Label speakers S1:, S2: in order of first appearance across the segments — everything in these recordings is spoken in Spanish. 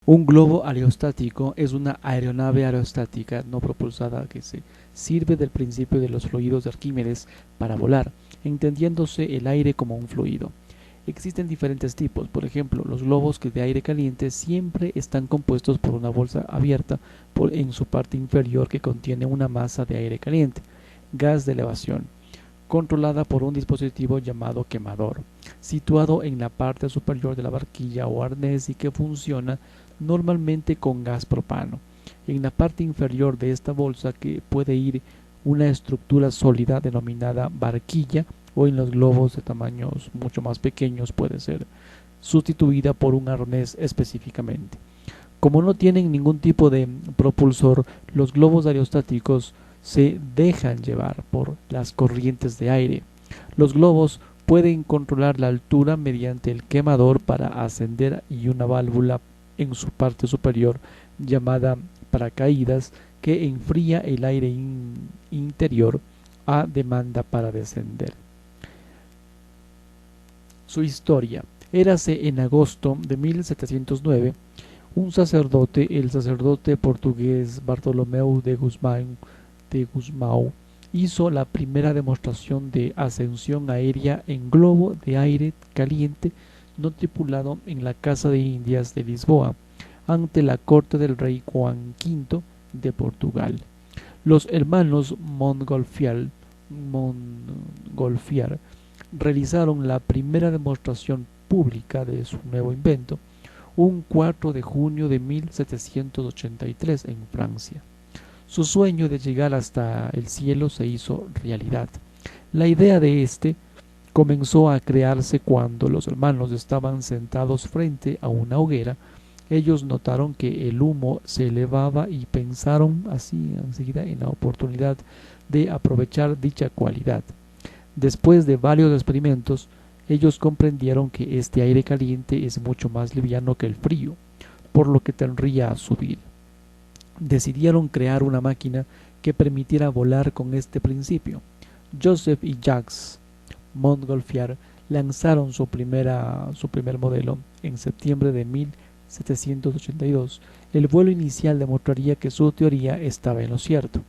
S1: Un globo aerostático es una aeronave aerostática no propulsada que se sirve del principio de los fluidos de Arquímedes para volar, entendiéndose el aire como un fluido. Existen diferentes tipos, por ejemplo, los globos de aire caliente siempre están compuestos por una bolsa abierta en su parte inferior que contiene una masa de aire caliente, gas de elevación, controlada por un dispositivo llamado quemador, situado en la parte superior de la barquilla o arnés y que funciona normalmente con gas propano. En la parte inferior de esta bolsa que puede ir una estructura sólida denominada barquilla, o en los globos de tamaños mucho más pequeños puede ser sustituida por un arnés específicamente. Como no tienen ningún tipo de propulsor, los globos aerostáticos se dejan llevar por las corrientes de aire. Los globos pueden controlar la altura mediante el quemador para ascender y una válvula en su parte superior llamada paracaídas que enfría el aire interior a demanda para descender. Su historia. Érase en agosto de 1709, un sacerdote, el sacerdote portugués Bartolomeu de Gusmão, hizo la primera demostración de ascensión aérea en globo de aire caliente no tripulado en la Casa de Indias de Lisboa, ante la corte del rey Juan V de Portugal. Los hermanos Montgolfier realizaron la primera demostración pública de su nuevo invento un 4 de junio de 1783 en Francia. Su sueño de llegar hasta el cielo se hizo realidad. La idea de este comenzó a crearse cuando los hermanos estaban sentados frente a una hoguera. Ellos notaron que el humo se elevaba y pensaron así enseguida en la oportunidad de aprovechar dicha cualidad. Después de varios experimentos, ellos comprendieron que este aire caliente es mucho más liviano que el frío, por lo que tendría a subir. Decidieron crear una máquina que permitiera volar con este principio. Joseph y Jacques Montgolfier lanzaron su primer modelo en septiembre de 1782. El vuelo inicial demostraría que su teoría estaba en lo cierto.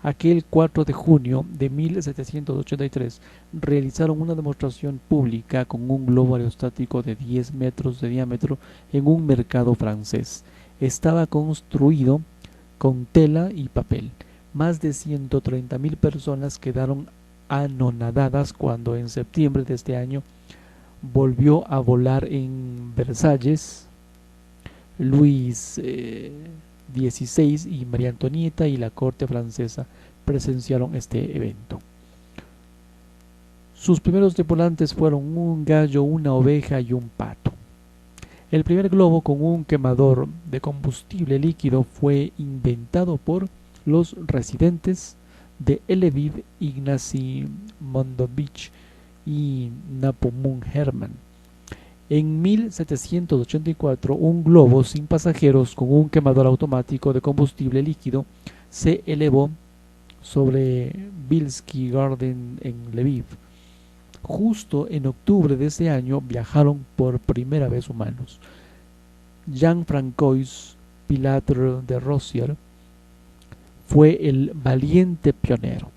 S1: Aquel 4 de junio de 1783 realizaron una demostración pública con un globo aerostático de 10 metros de diámetro en un mercado francés. Estaba construido con tela y papel. Más de 130.000 personas quedaron anonadadas cuando en septiembre de este año volvió a volar en Versalles. Luis XVI y María Antonieta y la corte francesa presenciaron este evento. Sus primeros tripulantes fueron un gallo, una oveja y un pato. El primer globo con un quemador de combustible líquido fue inventado por los residentes de Lviv, Ignacy Mondovich y Napomún Herman. En 1784, un globo sin pasajeros con un quemador automático de combustible líquido se elevó sobre Bilski Garden en Lviv. Justo en octubre de ese año viajaron por primera vez humanos. Jean-François Pilatre de Rozier fue el valiente pionero.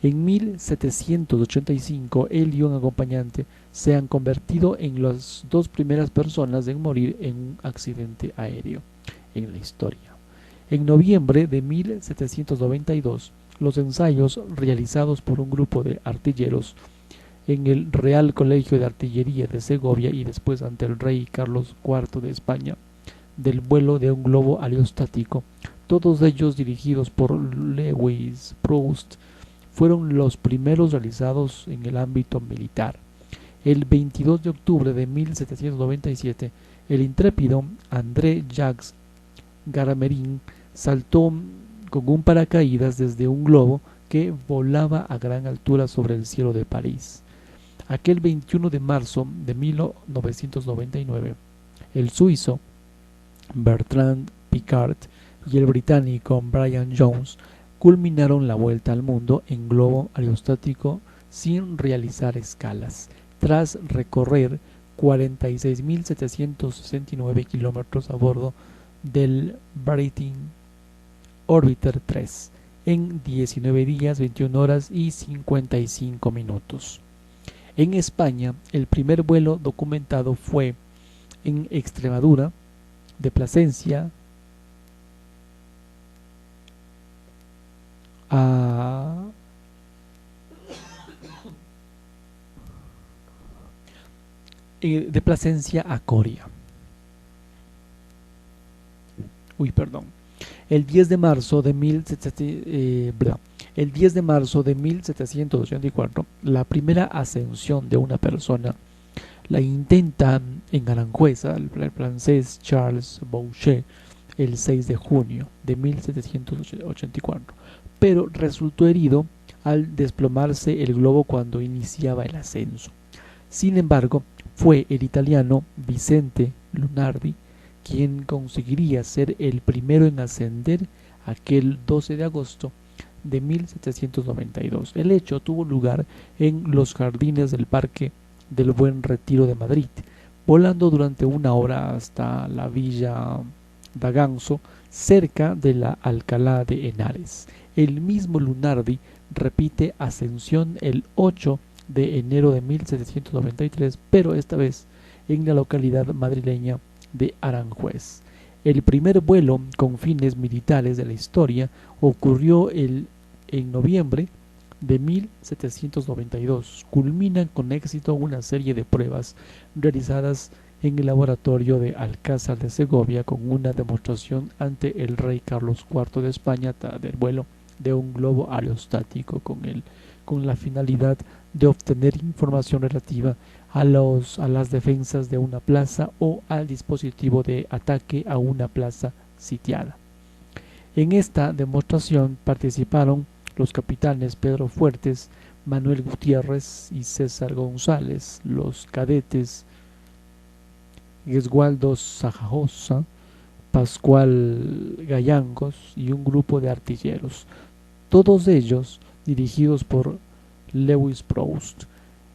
S1: En 1785, él y un acompañante se han convertido en las dos primeras personas en morir en un accidente aéreo en la historia. En noviembre de 1792, los ensayos realizados por un grupo de artilleros en el Real Colegio de Artillería de Segovia y después ante el rey Carlos IV de España, del vuelo de un globo aerostático, todos ellos dirigidos por Lewis Proust, fueron los primeros realizados en el ámbito militar. El 22 de octubre de 1797, el intrépido André-Jacques Garamerin saltó con un paracaídas desde un globo que volaba a gran altura sobre el cielo de París. Aquel 21 de marzo de 1999, el suizo Bertrand Piccard y el británico Brian Jones culminaron la vuelta al mundo en globo aerostático sin realizar escalas, tras recorrer 46.769 kilómetros a bordo del Brighton Orbiter 3 en 19 días, 21 horas y 55 minutos. En España, el primer vuelo documentado fue en Extremadura, de Plasencia a Coria. El 10 de marzo de 1784, la primera ascensión de una persona la intenta en Aranjuez el francés Charles Boucher el 6 de junio de 1784, pero resultó herido al desplomarse el globo cuando iniciaba el ascenso. Sin embargo, fue el italiano Vicente Lunardi quien conseguiría ser el primero en ascender aquel 12 de agosto de 1792. El hecho tuvo lugar en los jardines del Parque del Buen Retiro de Madrid, volando durante una hora hasta la Villa Daganzo, cerca de la Alcalá de Henares. El mismo Lunardi repite ascensión el 8 de enero de 1793, pero esta vez en la localidad madrileña de Aranjuez. El primer vuelo con fines militares de la historia ocurrió en noviembre de 1792. Culminan con éxito una serie de pruebas realizadas en el laboratorio de Alcázar de Segovia con una demostración ante el rey Carlos IV de España del vuelo de un globo aerostático con la finalidad de obtener información relativa a las defensas de una plaza o al dispositivo de ataque a una plaza sitiada. En esta demostración participaron los capitanes Pedro Fuertes, Manuel Gutiérrez y César González, los cadetes Gesualdo Sajosa, Pascual Gallangos y un grupo de artilleros, todos ellos dirigidos por Lewis Proust,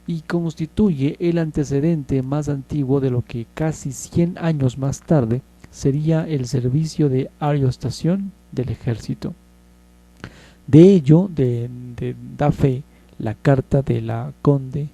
S1: y constituye el antecedente más antiguo de lo que casi 100 años más tarde sería el servicio de aeroestación del ejército. De ello da fe la carta del conde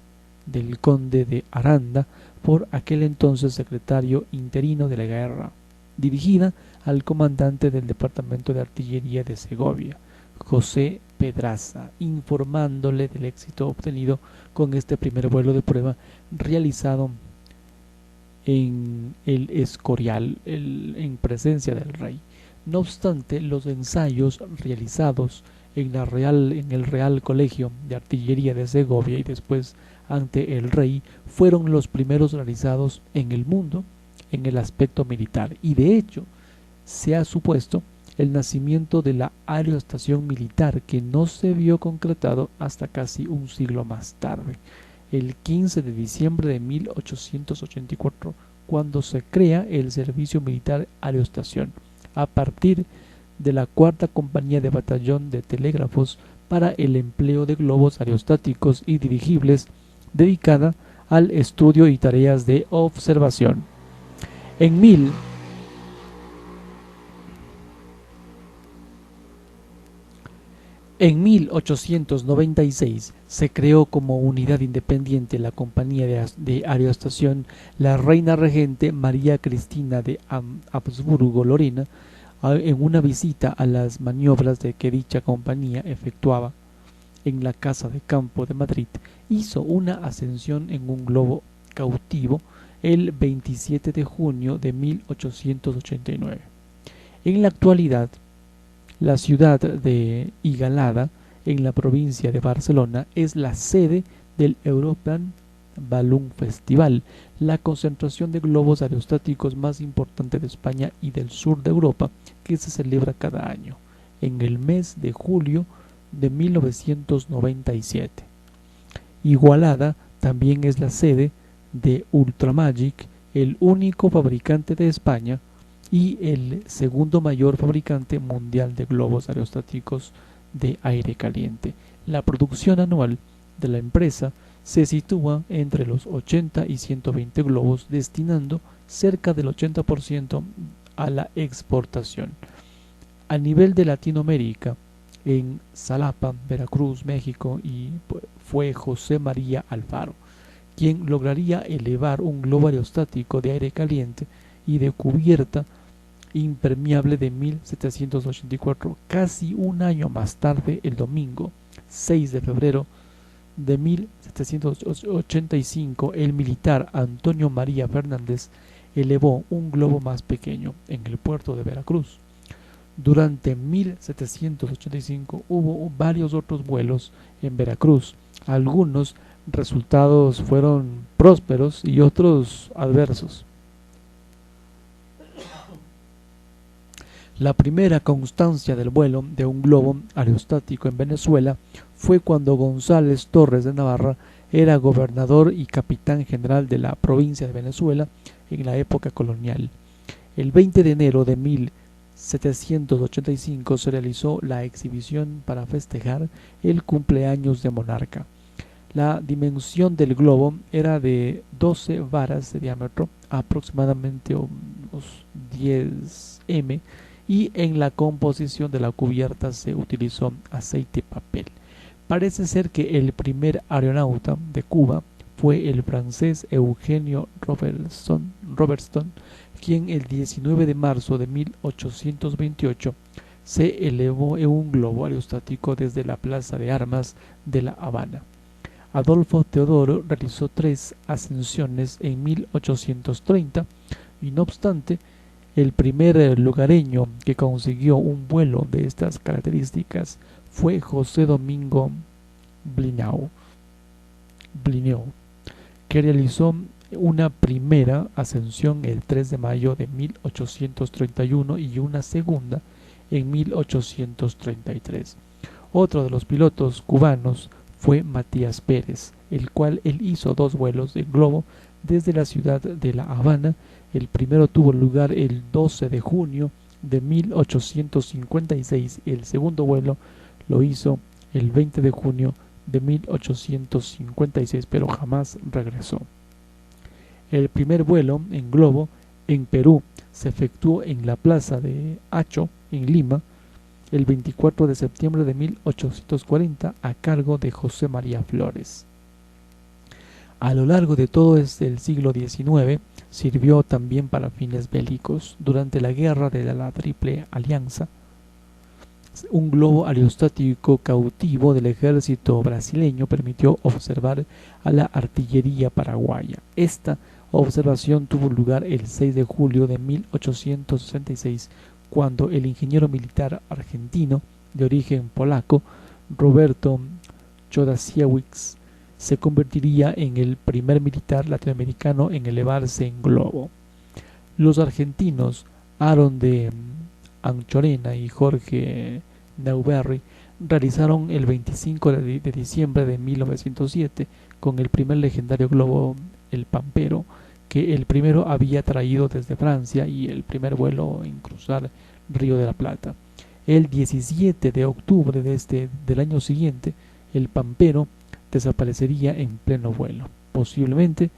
S1: de Aranda, por aquel entonces secretario interino de la guerra, dirigida al comandante del Departamento de Artillería de Segovia, José Pedraza, informándole del éxito obtenido con este primer vuelo de prueba realizado en el Escorial, en presencia del rey. No obstante, los ensayos realizados en el Real Colegio de Artillería de Segovia y después ante el rey fueron los primeros realizados en el mundo en el aspecto militar, y de hecho se ha supuesto el nacimiento de la aeroestación militar, que no se vio concretado hasta casi un siglo más tarde, el 15 de diciembre de 1884, cuando se crea el Servicio Militar Aeroestación, a partir de la cuarta compañía de batallón de telégrafos para el empleo de globos aerostáticos y dirigibles, dedicada al estudio y tareas de observación. En 1896 se creó como unidad independiente la compañía de aeroestación La Reina Regente María Cristina de Habsburgo-Lorena, en una visita a las maniobras que dicha compañía efectuaba en la Casa de Campo de Madrid, hizo una ascensión en un globo cautivo el 27 de junio de 1889. En la actualidad, la ciudad de Igualada, en la provincia de Barcelona, es la sede del European Balloon Festival, la concentración de globos aerostáticos más importante de España y del sur de Europa, que se celebra cada año, en el mes de julio de 1997. Igualada también es la sede de Ultramagic, el único fabricante de España y el segundo mayor fabricante mundial de globos aerostáticos de aire caliente. La producción anual de la empresa se sitúa entre los 80 y 120 globos, destinando cerca del 80% a la exportación. A nivel de Latinoamérica, en Xalapa, Veracruz, México, fue José María Alfaro, quien lograría elevar un globo aerostático de aire caliente y de cubierta impermeable de 1784, casi un año más tarde, el domingo 6 de febrero de 1785, el militar Antonio María Fernández elevó un globo más pequeño en el puerto de Veracruz. Durante 1785 hubo varios otros vuelos en Veracruz. Algunos resultados fueron prósperos y otros adversos. La primera constancia del vuelo de un globo aerostático en Venezuela fue cuando González Torres de Navarra era gobernador y capitán general de la provincia de Venezuela en la época colonial. El 20 de enero de 1785 se realizó la exhibición para festejar el cumpleaños de monarca. La dimensión del globo era de 12 varas de diámetro, aproximadamente unos 10 m, y en la composición de la cubierta se utilizó aceite y papel. Parece ser que el primer aeronauta de Cuba fue el francés Eugenio Robertson, quien el 19 de marzo de 1828 se elevó en un globo aerostático desde la Plaza de Armas de La Habana. Adolfo Teodoro realizó 3 ascensiones en 1830 y, no obstante, el primer lugareño que consiguió un vuelo de estas características fue José Domingo Blinau, que realizó una primera ascensión el 3 de mayo de 1831 y una segunda en 1833. Otro de los pilotos cubanos fue Matías Pérez, el cual hizo 2 vuelos en globo desde la ciudad de La Habana. El primero tuvo lugar el 12 de junio de 1856 y el segundo vuelo lo hizo el 20 de junio de 1856, pero jamás regresó. El primer vuelo en globo en Perú se efectuó en la plaza de Hacho, en Lima, el 24 de septiembre de 1840 a cargo de José María Flores. A lo largo de todo el siglo XIX sirvió también para fines bélicos. Durante la guerra de la Triple Alianza, un globo aerostático cautivo del ejército brasileño permitió observar a la artillería paraguaya. Esta observación tuvo lugar el 6 de julio de 1866, cuando el ingeniero militar argentino de origen polaco, Roberto Chodasiewicz, se convertiría en el primer militar latinoamericano en elevarse en globo. Los argentinos Aaron de Anchorena y Jorge Newbery realizaron el 25 de diciembre de 1907 con el primer legendario globo, el Pampero, que el primero había traído desde Francia y el primer vuelo en cruzar Río de la Plata. El 17 de octubre del año siguiente, el Pampero desaparecería en pleno vuelo, posiblemente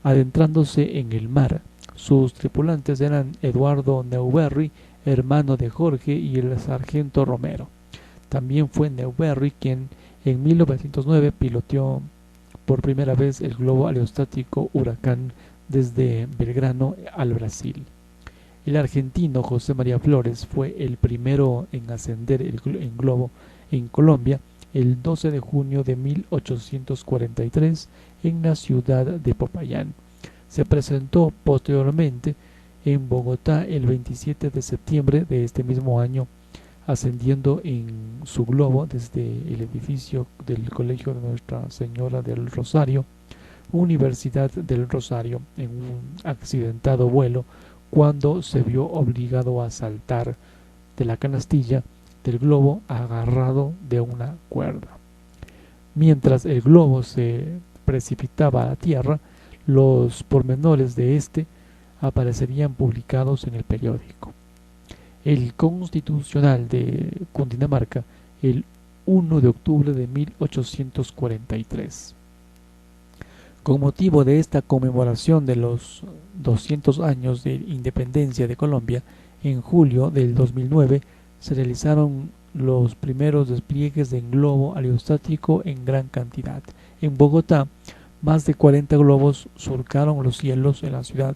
S1: adentrándose en el mar. Sus tripulantes eran Eduardo Newbery, hermano de Jorge, y el sargento Romero. También fue Newbery quien en 1909 piloteó por primera vez el globo aerostático Huracán desde Belgrano al Brasil. El argentino José María Flores fue el primero en ascender en globo en Colombia el 12 de junio de 1843 en la ciudad de Popayán. Se presentó posteriormente en Bogotá el 27 de septiembre de este mismo año, ascendiendo en su globo desde el edificio del Colegio de Nuestra Señora del Rosario, Universidad del Rosario, en un accidentado vuelo cuando se vio obligado a saltar de la canastilla del globo agarrado de una cuerda. Mientras el globo se precipitaba a la tierra, los pormenores de este aparecerían publicados en el periódico. El Constitucional de Cundinamarca, el 1 de octubre de 1843. Con motivo de esta conmemoración de los 200 años de independencia de Colombia, en julio del 2009 se realizaron los primeros despliegues de globo aerostático en gran cantidad. En Bogotá, más de 40 globos surcaron los cielos en la ciudad,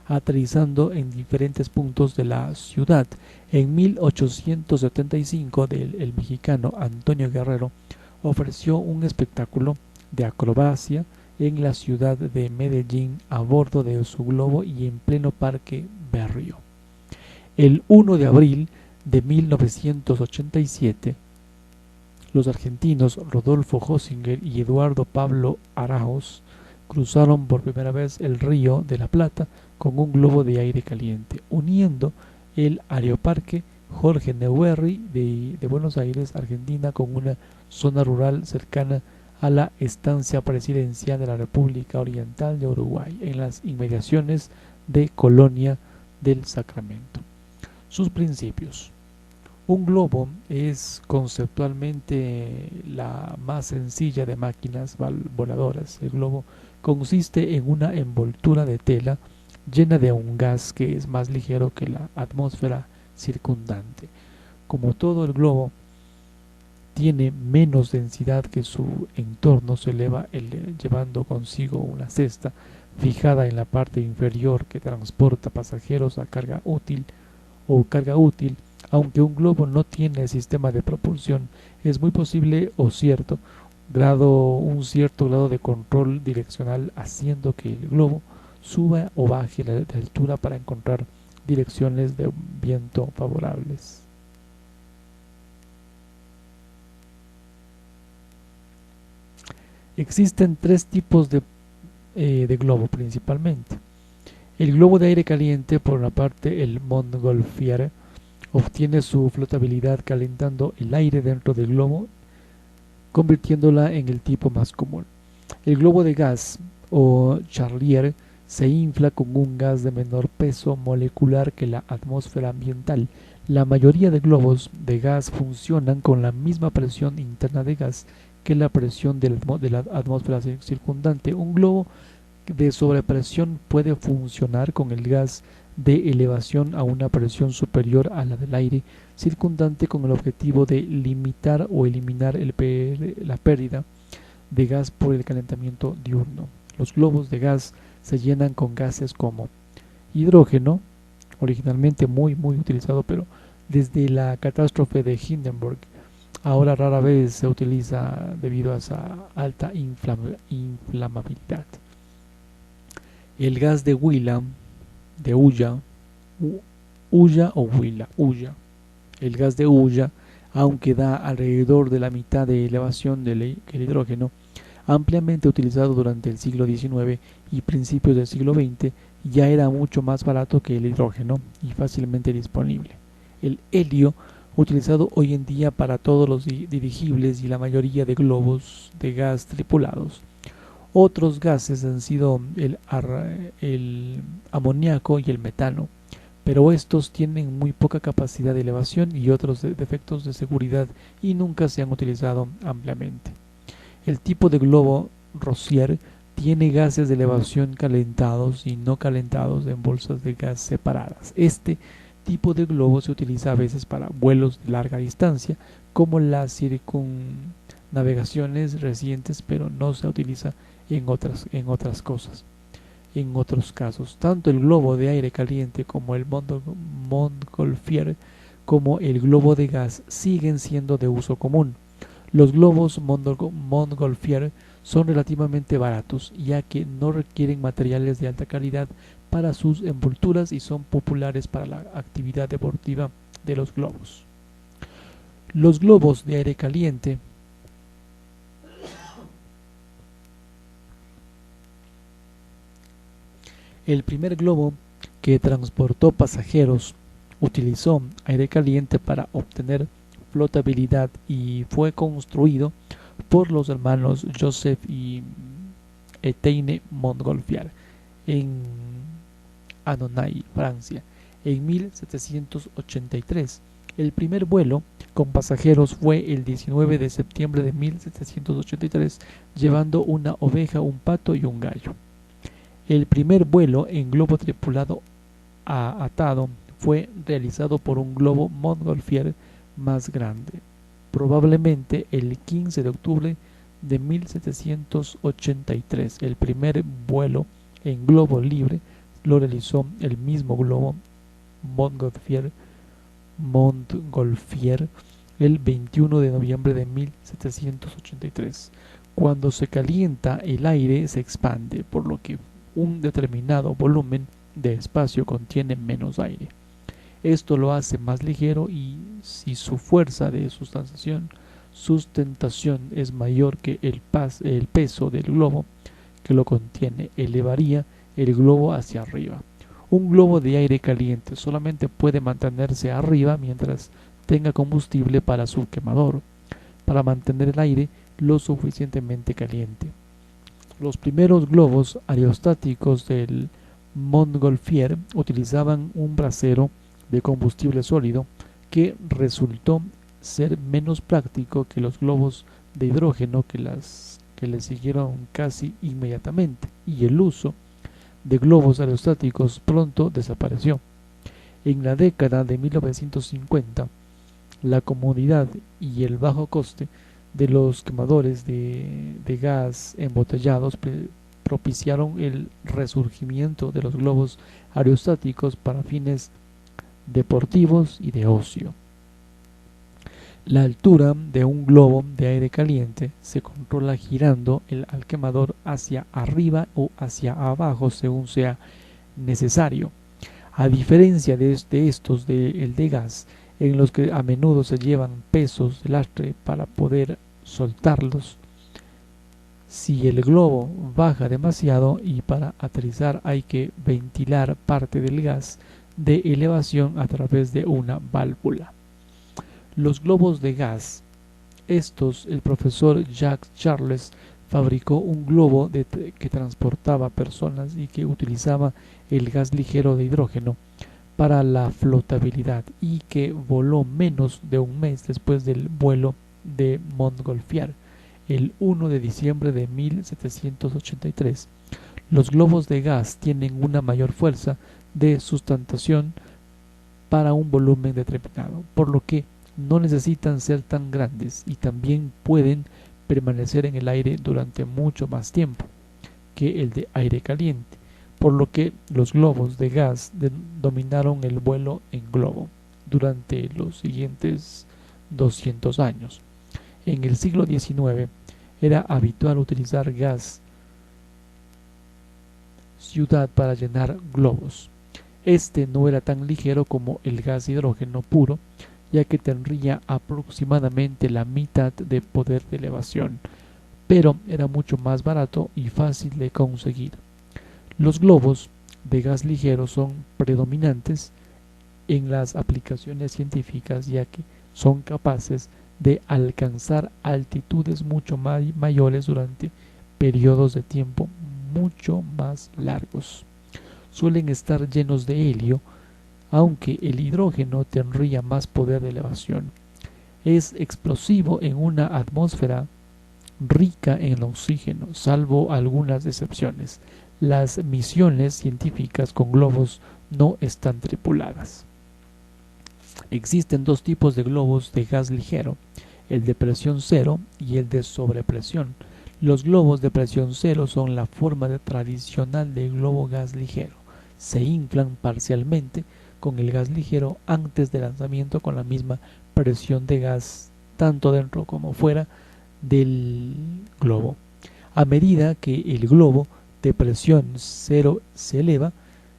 S1: aterrizando en diferentes puntos de la ciudad. En 1875, el mexicano Antonio Guerrero ofreció un espectáculo de acrobacia en la ciudad de Medellín a bordo de su globo y en pleno Parque Berrío. El 1 de abril de 1987, los argentinos Rodolfo Hossinger y Eduardo Pablo Arauz cruzaron por primera vez el Río de la Plata con un globo de aire caliente, uniendo el Aeroparque Jorge Newbery de Buenos Aires, Argentina, con una zona rural cercana a la estancia presidencial de la República Oriental de Uruguay, en las inmediaciones de Colonia del Sacramento. Sus principios. Un globo es conceptualmente la más sencilla de máquinas voladoras. El globo consiste en una envoltura de tela llena de un gas que es más ligero que la atmósfera circundante. Como todo el globo tiene menos densidad que su entorno, se eleva llevando consigo una cesta fijada en la parte inferior que transporta pasajeros a carga útil. Aunque un globo no tiene sistema de propulsión, es muy posible un cierto grado de control direccional, haciendo que el globo suba o baje de altura para encontrar direcciones de viento favorables. Existen tres tipos de globo principalmente. El globo de aire caliente, por una parte el Montgolfier, obtiene su flotabilidad calentando el aire dentro del globo, convirtiéndola en el tipo más común. El globo de gas o Charlier se infla con un gas de menor peso molecular que la atmósfera ambiental. La mayoría de globos de gas funcionan con la misma presión interna de gas que la presión de la atmósfera circundante. Un globo de sobrepresión puede funcionar con el gas de elevación a una presión superior a la del aire circundante, con el objetivo de limitar o eliminar la pérdida de gas por el calentamiento diurno. Los globos de gas se llenan con gases como hidrógeno, originalmente muy utilizado, pero desde la catástrofe de Hindenburg ahora rara vez se utiliza debido a esa alta inflamabilidad. El gas de Hulla, El gas de Hulla, aunque da alrededor de la mitad de elevación que el hidrógeno, ampliamente utilizado durante el siglo XIX y principios del siglo XX, ya era mucho más barato que el hidrógeno y fácilmente disponible. El helio, utilizado hoy en día para todos los dirigibles y la mayoría de globos de gas tripulados. Otros gases han sido el amoníaco y el metano, pero estos tienen muy poca capacidad de elevación y otros defectos de seguridad y nunca se han utilizado ampliamente. El tipo de globo Rossier tiene gases de elevación calentados y no calentados en bolsas de gas separadas. Este tipo de globo se utiliza a veces para vuelos de larga distancia, como las circunnavegaciones recientes, pero no se utiliza en otros casos. Tanto el globo de aire caliente como el Montgolfier como el globo de gas siguen siendo de uso común. Los globos Montgolfier son relativamente baratos, ya que no requieren materiales de alta calidad para sus envolturas y son populares para la actividad deportiva de los globos. Los globos de aire caliente El primer globo que transportó pasajeros utilizó aire caliente para obtener flotabilidad y fue construido por los hermanos Joseph y Etienne Montgolfier en Annonay, Francia, en 1783. El primer vuelo con pasajeros fue el 19 de septiembre de 1783, llevando una oveja, un pato y un gallo. El primer vuelo en globo tripulado atado fue realizado por un globo Montgolfier más grande, probablemente el 15 de octubre de 1783. El primer vuelo en globo libre lo realizó el mismo globo Montgolfier el 21 de noviembre de 1783. Cuando se calienta, el aire se expande, por lo que un determinado volumen de espacio contiene menos aire. Esto lo hace más ligero y si su fuerza de sustentación es mayor que el peso del globo que lo contiene, elevaría el globo hacia arriba. Un globo de aire caliente solamente puede mantenerse arriba mientras tenga combustible para su quemador, para mantener el aire lo suficientemente caliente. Los primeros globos aerostáticos del Montgolfier utilizaban un brasero de combustible sólido que resultó ser menos práctico que los globos de hidrógeno que le siguieron casi inmediatamente, y el uso de globos aerostáticos pronto desapareció. En la década de 1950, la comodidad y el bajo coste de los quemadores de gas embotellados propiciaron el resurgimiento de los globos aerostáticos para fines deportivos y de ocio. La altura de un globo de aire caliente se controla girando al quemador hacia arriba o hacia abajo según sea necesario. A diferencia de estos el de gas, en los que a menudo se llevan pesos de lastre para poder soltarlos, si el globo baja demasiado y para aterrizar hay que ventilar parte del gas de elevación a través de una válvula. Los globos de gas. El profesor Jacques Charles fabricó un globo que transportaba personas y que utilizaba el gas ligero de hidrógeno para la flotabilidad y que voló menos de un mes después del vuelo de Montgolfier, el 1 de diciembre de 1783. Los globos de gas tienen una mayor fuerza de sustentación para un volumen determinado, por lo que no necesitan ser tan grandes y también pueden permanecer en el aire durante mucho más tiempo que el de aire caliente, por lo que los globos de gas dominaron el vuelo en globo durante los siguientes 200 años. En el siglo XIX era habitual utilizar gas ciudad para llenar globos. Este no era tan ligero como el gas hidrógeno puro, ya que tendría aproximadamente la mitad de poder de elevación, pero era mucho más barato y fácil de conseguir. Los globos de gas ligero son predominantes en las aplicaciones científicas, ya que son capaces de alcanzar altitudes mucho mayores durante periodos de tiempo mucho más largos. Suelen estar llenos de helio, aunque el hidrógeno tendría más poder de elevación. Es explosivo en una atmósfera rica en oxígeno, salvo algunas excepciones. Las misiones científicas con globos no están tripuladas. Existen dos tipos de globos de gas ligero, el de presión cero y el de sobrepresión. Los globos de presión cero son la forma tradicional de globo gas ligero. Se inflan parcialmente con el gas ligero antes del lanzamiento con la misma presión de gas tanto dentro como fuera del globo. A medida que el globo de presión cero se eleva,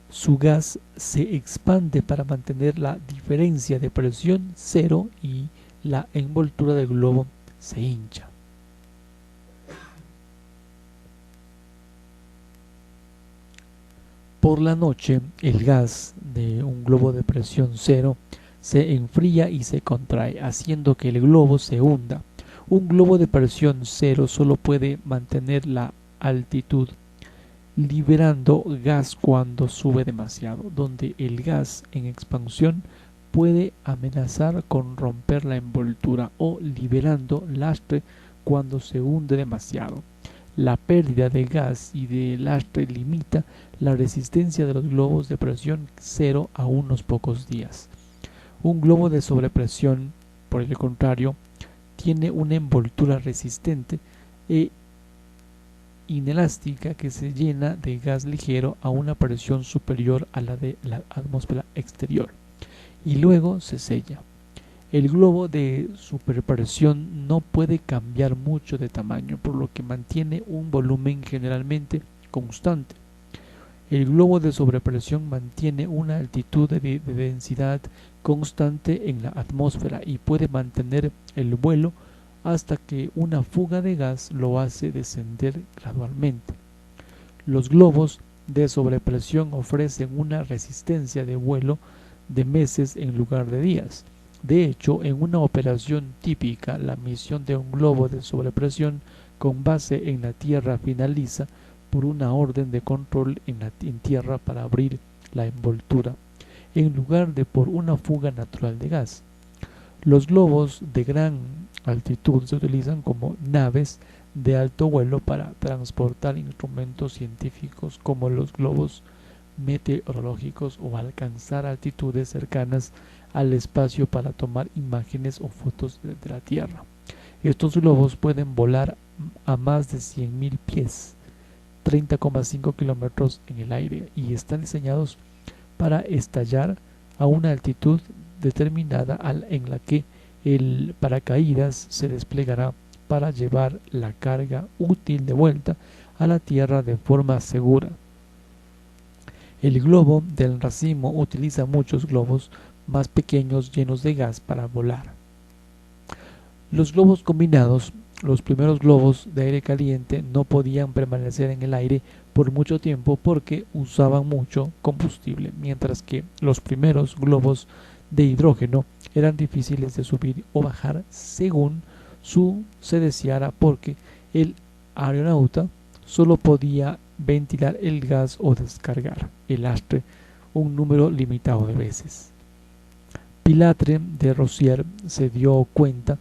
S1: su gas se expande para mantener la diferencia de presión cero y la envoltura del globo se hincha. Por la noche, el gas de un globo de presión cero se enfría y se contrae, haciendo que el globo se hunda. Un globo de presión cero solo puede mantener la altitud, liberando gas cuando sube demasiado, donde el gas en expansión puede amenazar con romper la envoltura o liberando lastre cuando se hunde demasiado. La pérdida de gas y de lastre limita la resistencia de los globos de presión cero a unos pocos días. Un globo de sobrepresión, por el contrario, tiene una envoltura resistente e inelástica que se llena de gas ligero a una presión superior a la de la atmósfera exterior y luego se sella. El globo de superpresión no puede cambiar mucho de tamaño, por lo que mantiene un volumen generalmente constante. El globo de sobrepresión mantiene una altitud de densidad constante en la atmósfera y puede mantener el vuelo hasta que una fuga de gas lo hace descender gradualmente. Los globos de sobrepresión ofrecen una resistencia de vuelo de meses en lugar de días. De hecho, en una operación típica, la misión de un globo de sobrepresión con base en la Tierra finaliza por una orden de control en tierra para abrir la envoltura, en lugar de por una fuga natural de gas. Los globos de gran altitud se utilizan como naves de alto vuelo para transportar instrumentos científicos como los globos meteorológicos o alcanzar altitudes cercanas al espacio para tomar imágenes o fotos de la Tierra. Estos globos pueden volar a más de 100.000 pies, 30,5 kilómetros en el aire, y están diseñados para estallar a una altitud determinada en la que el paracaídas se desplegará para llevar la carga útil de vuelta a la Tierra de forma segura. El globo del racimo utiliza muchos globos más pequeños llenos de gas para volar. Los globos combinados. Los primeros globos de aire caliente no podían permanecer en el aire por mucho tiempo porque usaban mucho combustible, mientras que los primeros globos de hidrógeno eran difíciles de subir o bajar según se deseara, porque el aeronauta solo podía ventilar el gas o descargar el lastre un número limitado de veces. Pilatre de Rosier se dio cuenta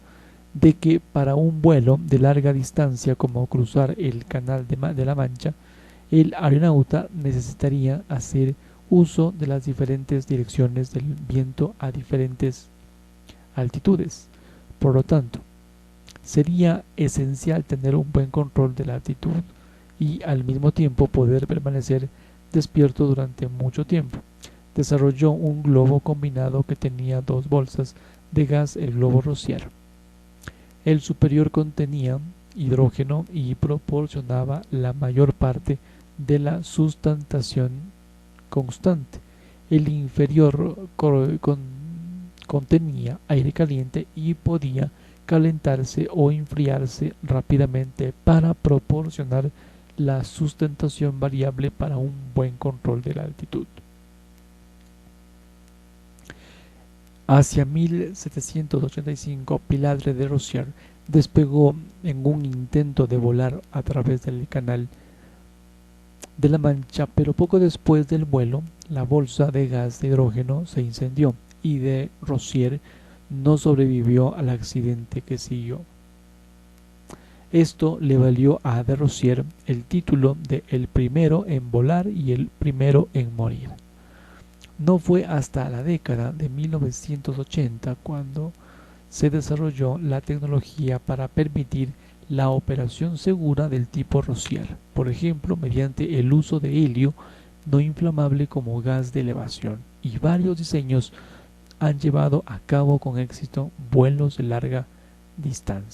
S1: de que para un vuelo de larga distancia como cruzar el Canal de la Mancha, el aeronauta necesitaría hacer uso de las diferentes direcciones del viento a diferentes altitudes. Por lo tanto, sería esencial tener un buen control de la altitud y al mismo tiempo poder permanecer despierto durante mucho tiempo. Desarrolló un globo combinado que tenía dos bolsas de gas, el globo Rosier. El superior contenía hidrógeno y proporcionaba la mayor parte de la sustentación constante. El inferior contenía aire caliente y podía calentarse o enfriarse rápidamente para proporcionar la sustentación variable para un buen control de la altitud. Hacia 1785, Pilatre de Rosier despegó en un intento de volar a través del Canal de la Mancha, pero poco después del vuelo, la bolsa de gas de hidrógeno se incendió y de Rosier no sobrevivió al accidente que siguió. Esto le valió a de Rosier el título de el primero en volar y el primero en morir. No fue hasta la década de 1980 cuando se desarrolló la tecnología para permitir la operación segura del tipo Rosier, por ejemplo, mediante el uso de helio no inflamable como gas de elevación, y varios diseños han llevado a cabo con éxito vuelos de larga distancia.